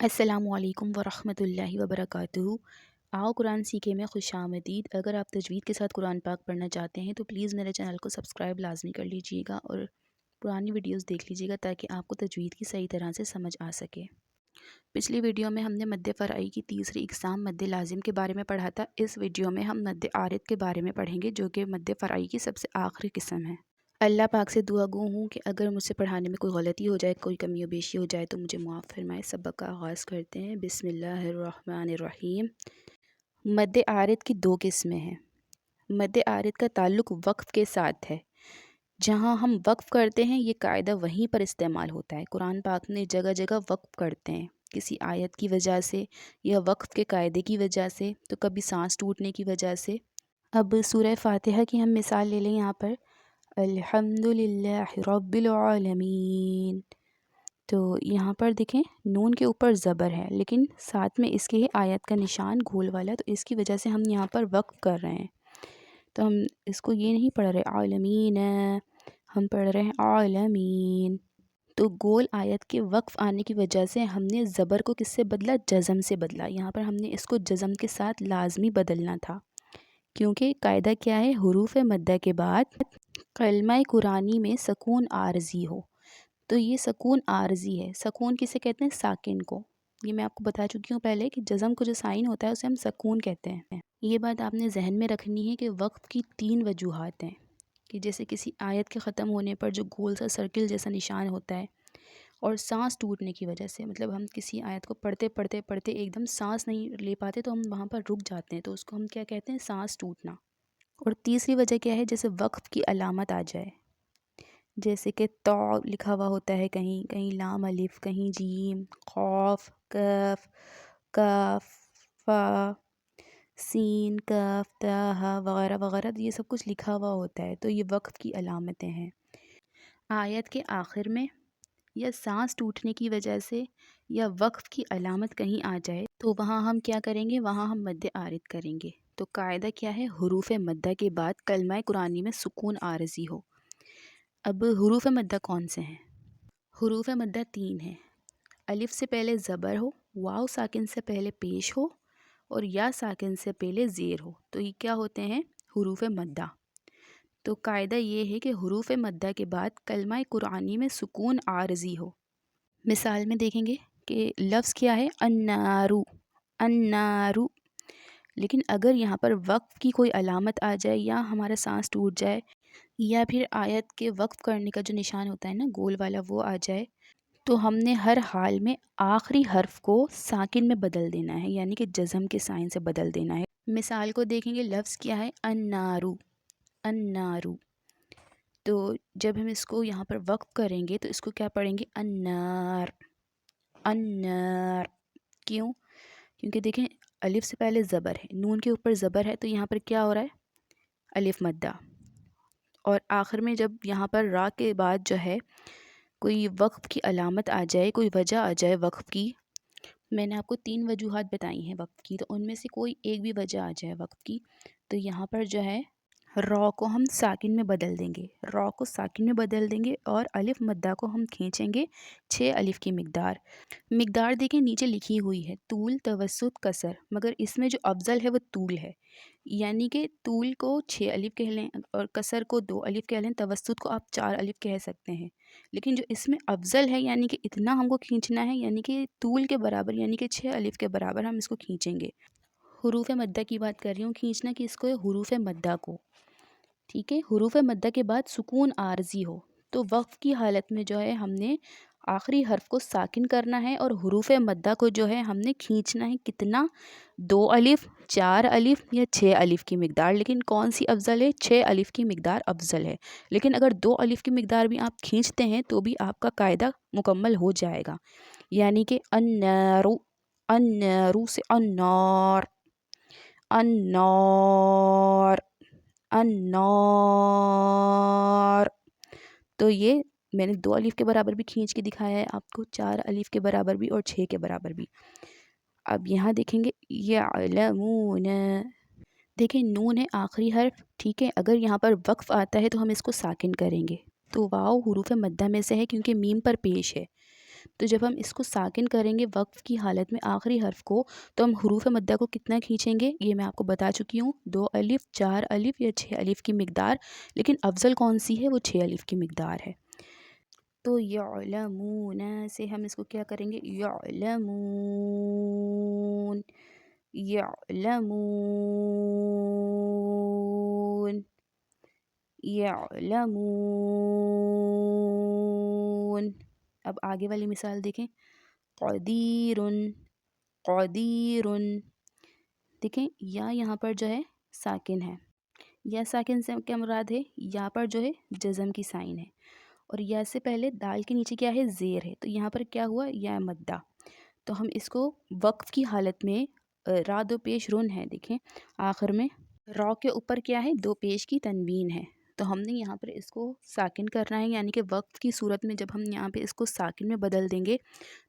अस्सलामु अलैकुम वरहमतुल्लाहि वबरकातुहू। आओ कुरान सीखे में खुश आमदीद। अगर आप तजवीद के साथ कुरान पाक पढ़ना चाहते हैं तो प्लीज़ मेरे चैनल को सब्सक्राइब लाजमी कर लीजिएगा और पुरानी वीडियोस देख लीजिएगा ताकि आपको तजवीद की सही तरह से समझ आ सके। पिछली वीडियो में हमने मद्दे फ़रई की तीसरी इक़साम मद्दे लाजिम के बारे में पढ़ा था। इस वीडियो में हम मद्दे आरिद के बारे में पढ़ेंगे जो कि मद्दे फ़रई की सबसे आखिरी किस्म है। अल्लाह पाक से दुआ गो हूँ कि अगर मुझसे पढ़ाने में कोई गलती हो जाए, कोई कमी व बेशी हो जाए तो मुझे माफ़ फरमाए। सबक का आगाज़ करते हैं। बिस्मिल्लाहिर्रहमानिर्रहीम। मद्दे आरिद की दो किस्में हैं। मद्दे आरिद का ताल्लुक़ वक्फ़ के साथ है। जहाँ हम वक्फ़ करते हैं ये कायदा वहीं पर इस्तेमाल होता है। कुरान पाक में जगह जगह वक्फ़ करते हैं, किसी आयत की वजह से या वक्फ़ के कायदे की वजह से, तो कभी सांस टूटने की वजह से। अब सूरह फ़ातिहा की हम मिसाल ले लें यहाँ पर, अल्हम्दुलिल्लाहि रब्बिल आलमीन। तो यहाँ पर देखें नून के ऊपर ज़बर है लेकिन साथ में इसके ही आयत का निशान गोल वाला, तो इसकी वजह से हम यहाँ पर वक्फ़ कर रहे हैं। तो हम इसको ये नहीं पढ़ रहे आलमीन, हम पढ़ रहे हैं आलमीन। तो गोल आयत के वक्फ़ आने की वजह से हमने ज़बर को किससे बदला? जज़म से बदला। यहाँ पर हमने इसको जज़म के साथ लाजमी बदलना था क्योंकि कायदा क्या है, हुरूफ़ मद्दा के बाद कलमा कुरानी में सकून आरज़ी हो। तो ये सकून आरज़ी है। सकून किसे कहते हैं? साकिन को। ये मैं आपको बता चुकी हूँ पहले कि जज़म को जो साइन होता है उसे हम सकून कहते हैं। ये बात आपने जहन में रखनी है कि वक्फ़ की तीन वजूहात हैं कि जैसे किसी आयत के ख़त्म होने पर जो गोल सा सर्किल जैसा निशान होता है, और सांस टूटने की वजह से, मतलब हम किसी आयत को पढ़ते पढ़ते पढ़ते एकदम सांस नहीं ले पाते तो हम वहाँ पर रुक जाते हैं, तो उसको हम क्या कहते हैं? सांस टूटना। और तीसरी वजह क्या है? जैसे वक्फ़ की अलामत आ जाए, जैसे कि तौ लिखा हुआ होता है, कहीं कहीं लाम अलिफ, कहीं जीम, क़ाफ, कफ, काफ, फा, सीन, कफ, ता, हा वगैरह वगैरह, तो ये सब कुछ लिखा हुआ होता है। तो ये वक्फ़ की अलामतें हैं। आयत के आखिर में या सांस टूटने की वजह से या वक्फ़ की अलामत कहीं आ जाए तो वहाँ हम क्या करेंगे? वहाँ हम मद्दे आरिद करेंगे। तो कायदा क्या है? हुरूफ़ मद्दा के बाद कलमा कुरानी में सुकून आरज़ी हो। अब हुरूफ़ मद्दा कौन से हैं? हुरूफ़ मद्दा तीन हैं। अलिफ से पहले ज़बर हो, वाव साकिन से पहले पेश हो और या साकिन से पहले ज़ेर हो, तो ये क्या होते हैं? हुरूफ़ मद्दा। तो कायदा ये है कि हुरूफ़ मद्दा के बाद कलमा कुरानी में सुकून आरज़ी हो। मिसाल में देखेंगे कि लफ्ज़ क्या है? अन्नारू, अन्नारू। लेकिन अगर यहाँ पर वक्फ़ की कोई अलामत आ जाए या हमारा सांस टूट जाए या फिर आयत के वक्फ़ करने का जो निशान होता है ना गोल वाला, वो आ जाए, तो हमने हर हाल में आखिरी हर्फ को साकिन में बदल देना है, यानी कि जज़म के साइन से बदल देना है। मिसाल को देखेंगे, लफ्ज़ क्या है? अन्नारू, अन्नारू। तो जब हम इसको यहाँ पर वक्फ़ करेंगे तो इसको क्या पढ़ेंगे? अन्नार, अन्नार। क्यों? क्योंकि देखें अलिफ से पहले ज़बर है, नून के ऊपर ज़बर है, तो यहाँ पर क्या हो रहा है? अलिफ मद्दा। और आखिर में जब यहाँ पर रा के बाद जो है कोई वक्फ़ की अलामत आ जाए, कोई वजह आ जाए वक्फ़ की, मैंने आपको तीन वजूहात बताई हैं वक्फ़ की, तो उनमें से कोई एक भी वजह आ जाए वक्फ़ की, तो यहाँ पर जो है रॉ को हम साकिन में बदल देंगे, रॉ को साकिन में बदल देंगे और अलिफ मद्दा को हम खींचेंगे 6 अलिफ की मिक़दार देखें नीचे लिखी हुई है, तूल, तवस्सुत, कसर, मगर इसमें जो अफ़ज़ल है वो तूल है, यानी कि तूल को 6 अलिफ कह लें और कसर को 2 अलिफ कह लें, तवस्सुत को आप 4 अलिफ कह सकते हैं। लेकिन जो इसमें अफ़ज़ल है यानी कि इतना हमको खींचना है, यानी कि तूल के बराबर, यानी कि 6 अलिफ के बराबर हम इसको खींचेंगे। हुरूफ़ मद्दा की बात कर रही हूँ, खींचना किसको है? हुरूफ़ मद्दा को। ठीक है, हुरूफ़ मद्दा के बाद सुकून आरज़ी हो, तो वक्फ़ की हालत में जो है हमने आखिरी हर्फ को साकिन करना है और हुरूफ़ मद्दा को जो है हमने खींचना है। कितना? 2 अलिफ, 4 अलिफ या 6 अलिफ की मिक़दार। लेकिन कौन सी अफ़ज़ल है? 6 अलिफ की मिक़दार अफ़ज़ल है। लेकिन अगर 2 अलिफ की मिक़दार भी आप खींचते हैं तो भी आपका कायदा मुकम्मल हो जाएगा, यानी कि अन्नारू, अन्नारू से अन्नार, अन्नार, अन्नार। तो ये मैंने 2 अलिफ के बराबर भी खींच के दिखाया है आपको, 4 अलिफ के बराबर भी और 6 के बराबर भी। अब यहाँ देखेंगे यअलमून, देखिए नून है आखिरी हर्फ, ठीक है। अगर यहाँ पर वक्फ़ आता है तो हम इसको साकिन करेंगे, तो वाव हुरूफ़ मद्दा में से है क्योंकि मीम पर पेश है। تو جب ہم اس کو ساکن کریں گے وقف کی حالت میں آخری حرف کو، تو ہم حروف مدہ کو کتنا کھینچیں گے یہ میں آپ کو بتا چکی ہوں، 2 الف، 4 الف یا 6 الف کی مقدار، لیکن افضل کون سی ہے؟ وہ 6 الف کی مقدار ہے۔ تو یعلمون سے ہم اس کو کیا کریں گے؟ یعلمون، یعلمون، یعلمون۔ اب آگے والی مثال دیکھیں، قدیر، قدیر۔ دیکھیں یا یہاں پر جو ہے ساکن ہے، یا ساکن سے کیا مراد ہے؟ یا پر جو ہے جزم کی سائن ہے، اور یا سے پہلے دال کے نیچے کیا ہے؟ زیر ہے، تو یہاں پر کیا ہوا؟ یا مدہ۔ تو ہم اس کو وقف کی حالت میں را دو پیش رن ہے، دیکھیں آخر میں را کے اوپر کیا ہے؟ دو پیش کی تنوین ہے، تو ہم نے یہاں پر اس کو ساکن کرنا ہے، یعنی کہ وقف کی صورت میں جب ہم یہاں پہ اس کو ساکن میں بدل دیں گے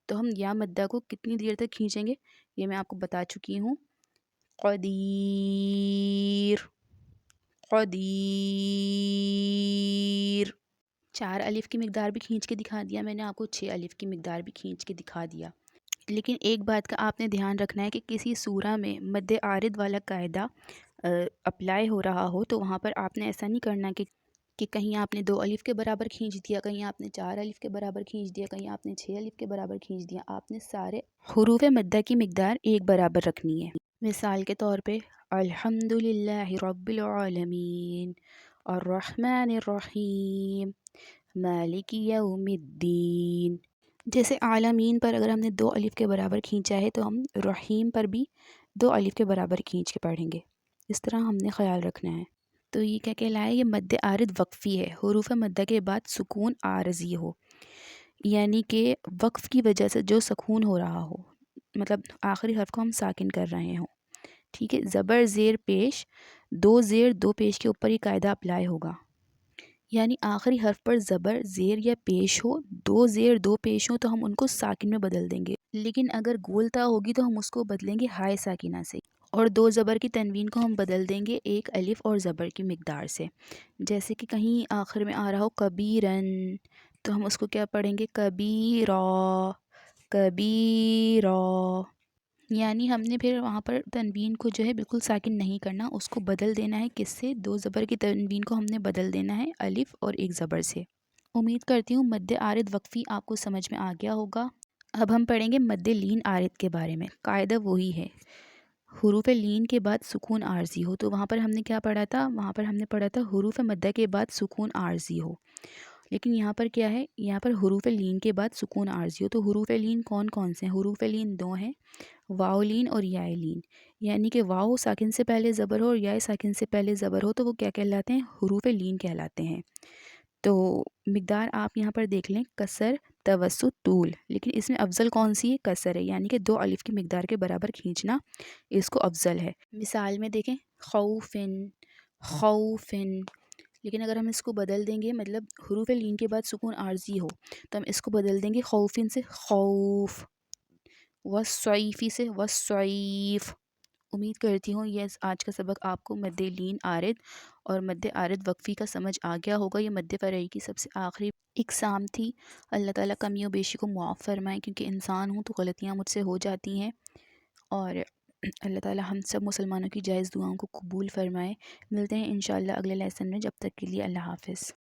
تو ہم یا مدہ کو کتنی دیر تک کھینچیں گے یہ میں آپ کو بتا چکی ہوں۔ قدیر، قدیر۔ 4 الف کی مقدار بھی کھینچ کے دکھا دیا میں نے آپ کو، 6 الف کی مقدار بھی کھینچ کے دکھا دیا، لیکن ایک بات کا آپ نے دھیان رکھنا ہے کہ کسی سورہ میں مد عارض والا قاعدہ اپلائی ہو رہا ہو تو وہاں پر آپ نے ایسا نہیں کرنا کہ کہیں آپ نے 2 الف کے برابر کھینچ دیا، کہیں آپ نے 4 الف کے برابر کھینچ دیا، کہیں آپ نے 6 الف کے برابر کھینچ دیا۔ آپ نے سارے حروف مدہ کی مقدار ایک برابر رکھنی ہے۔ مثال کے طور پہ الحمدللہ رب العالمین، الرحمن الرحیم، مالک یوم الدین۔ جیسے عالمین پر اگر ہم نے 2 الف کے برابر کھینچا ہے تو ہم رحیم پر بھی 2 الف کے برابر کھینچ کے پڑھیں گے، اس طرح ہم نے خیال رکھنا ہے۔ تو یہ کیا کہلائے؟ یہ مد عارض وقفی ہے، حروف مدہ کے بعد سکون عارضی ہو، یعنی کہ وقف کی وجہ سے جو سکون ہو رہا ہو، مطلب آخری حرف کو ہم ساکن کر رہے ہوں، ٹھیک ہے۔ زبر زیر پیش، 2 زیر 2 پیش کے اوپر یہ قاعدہ اپلائی ہوگا، یعنی آخری حرف پر زبر زیر یا پیش ہو، 2 زیر 2 پیش ہو تو ہم ان کو ساکن میں بدل دیں گے، لیکن اگر گولتا ہوگی تو ہم اس کو بدلیں گے ہائے ساکنہ سے، اور 2 زبر کی تنوین کو ہم بدل دیں گے 1 الف اور زبر کی مقدار سے۔ جیسے کہ کہیں آخر میں آ رہا ہو کبیرن تو ہم اس کو کیا پڑھیں گے؟ کبیرا، کبیرا، یعنی ہم نے پھر وہاں پر تنوین کو جو ہے بالکل ساکن نہیں کرنا، اس کو بدل دینا ہے کس سے؟ 2 زبر کی تنوین کو ہم نے بدل دینا ہے الف اور 1 زبر سے۔ امید کرتی ہوں مد عارض وقفی آپ کو سمجھ میں آ گیا ہوگا۔ اب ہم پڑھیں گے مد لین عارض کے بارے میں۔ قاعدہ وہی ہے، حروف لین کے بعد سکون عارضی ہو، تو وہاں پر ہم نے کیا پڑھا تھا؟ وہاں پر ہم نے پڑھا تھا حروف مدہ کے بعد سکون عارضی ہو، لیکن یہاں پر کیا ہے؟ یہاں پر حروف لین کے بعد سکون عارضی ہو، تو حروف لین کون کون سے ہیں؟ حروف لین 2 ہیں، واو لین اور یا لین، یعنی کہ واو ساکن سے پہلے زبر ہو اور یا ساکن سے پہلے زبر ہو تو وہ کیا کہلاتے ہیں؟ حروف لین کہلاتے ہیں۔ تو مقدار آپ یہاں پر دیکھ لیں، کسر، توسط، طول، لیکن اس میں افضل کون سی ہے؟ کسر ہے، یعنی کہ 2 الف کی مقدار کے برابر کھینچنا اس کو افضل ہے۔ مثال میں دیکھیں، خوفن، خوفن، لیکن اگر ہم اس کو بدل دیں گے، مطلب حروف لین کے بعد سکون عارضی ہو تو ہم اس کو بدل دیں گے خوفن سے خوف، والصیفی سے والصیف۔ امید کرتی ہوں یہ آج کا سبق آپ کو مد لین عارض اور مد عارض وقفی کا سمجھ آ گیا ہوگا۔ یہ مد فرعی کی سب سے آخری اقسام تھی۔ اللہ تعالیٰ کمی و بیشی کو معاف فرمائے، کیونکہ انسان ہوں تو غلطیاں مجھ سے ہو جاتی ہیں، اور اللہ تعالیٰ ہم سب مسلمانوں کی جائز دعاؤں کو قبول فرمائے۔ ملتے ہیں انشاءاللہ اگلے لیسن میں، جب تک کے لیے اللہ حافظ۔